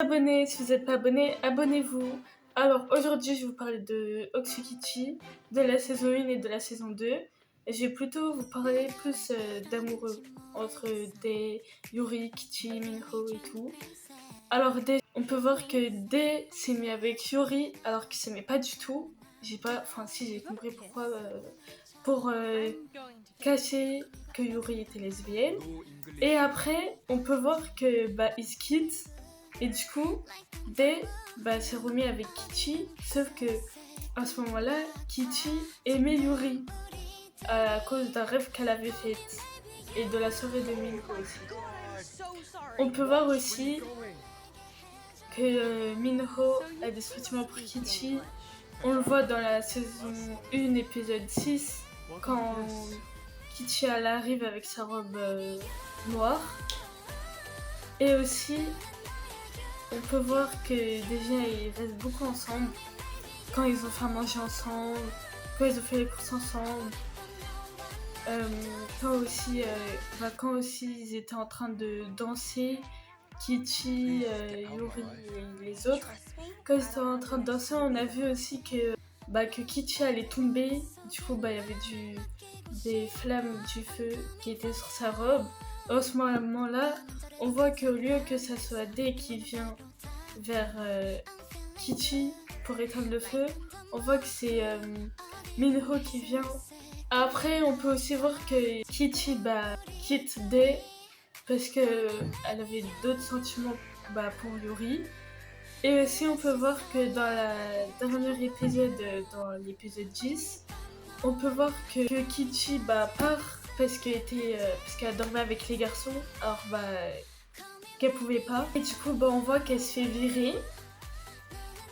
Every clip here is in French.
Abonnez, si vous n'êtes pas abonné, abonnez-vous. Alors aujourd'hui je vais vous parler de Otsukichi, de la saison 1 et de la saison 2. Et je vais plutôt vous parler plus d'amoureux entre Dae, Yuri, Kichi, Minho et tout. Alors Dae, on peut voir que Dae s'est mis avec Yuri alors qu'il s'aimait pas du tout. J'ai pas, enfin si j'ai compris pourquoi, pour cacher que Yuri était lesbienne. Et après on peut voir que ils se quittent. Et du coup, Dae s'est remis avec Kichi, sauf que à ce moment-là, Kichi aimait Yuri à cause d'un rêve qu'elle avait fait et de la soirée de Minho aussi. On peut voir aussi que Minho a des sentiments pour Kichi. On le voit dans la saison 1, épisode 6, quand Kichi elle arrive avec sa robe noire. Et aussi, on peut voir que déjà ils restent beaucoup ensemble quand ils ont fait à manger ensemble, quand ils ont fait les courses ensemble, quand aussi ils étaient en train de danser, Kichi, Yuri et les autres. Quand ils étaient en train de danser, on a vu aussi que Kichi allait tomber, du coup il y avait des flammes du feu qui étaient sur sa robe. À ce moment-là, on voit qu'au lieu que ça soit Dae qui vient vers Kichi pour éteindre le feu, on voit que c'est Minho qui vient. Après, on peut aussi voir que Kichi quitte Dae parce qu'elle avait d'autres sentiments pour Yuri. Et aussi, on peut voir que dans le dernier épisode, dans l'épisode 10, on peut voir que Kichi part parce qu'elle dormait avec les garçons, alors qu'elle pouvait pas. Et du coup, on voit qu'elle se fait virer.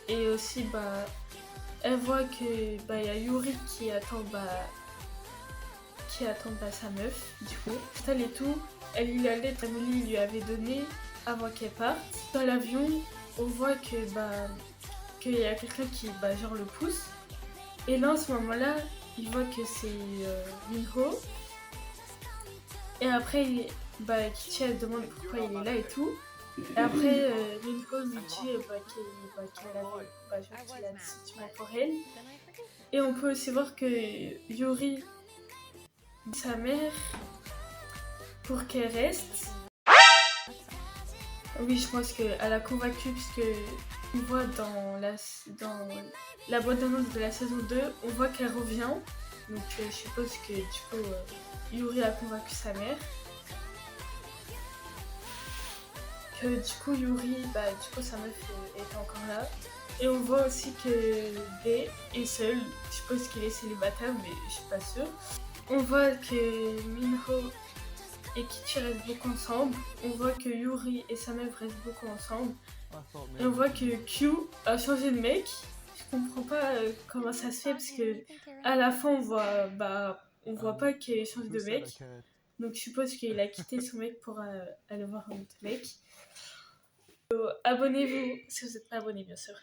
Et aussi, elle voit que y a Yuri qui attend sa meuf, du coup. Elle et tout, elle lui la lettre qu'Amélie lui avait donnée avant qu'elle parte. Dans l'avion, on voit qu'il y a quelqu'un qui le pousse. Et là, à ce moment-là, il voit que c'est Minho. Et après, Kichi elle demande pourquoi il est là et tout. Et après, Minho lui dit qu'il a des sentiments pour elle. Et on peut aussi voir que Yuri dit sa mère pour qu'elle reste. Oui, je pense qu'elle a convaincu, puisque on voit dans la bande-annonce de la saison 2, on voit qu'elle revient. Donc je suppose que du coup, Yuri a convaincu sa mère. Que du coup Yuri, sa meuf est encore là. Et on voit aussi que Dae est seul. Je suppose qu'il est célibataire, mais je suis pas sûre. On voit que Minho et Kichi restent beaucoup ensemble. On voit que Yuri et sa meuf restent beaucoup ensemble. Et on voit que Q a changé de mec. Je comprends pas comment ça se fait, parce que à la fin on voit pas qu'il change de mec. Donc je suppose qu'il a quitté son mec pour aller voir un autre mec. Abonnez-vous si vous n'êtes pas abonné, bien sûr.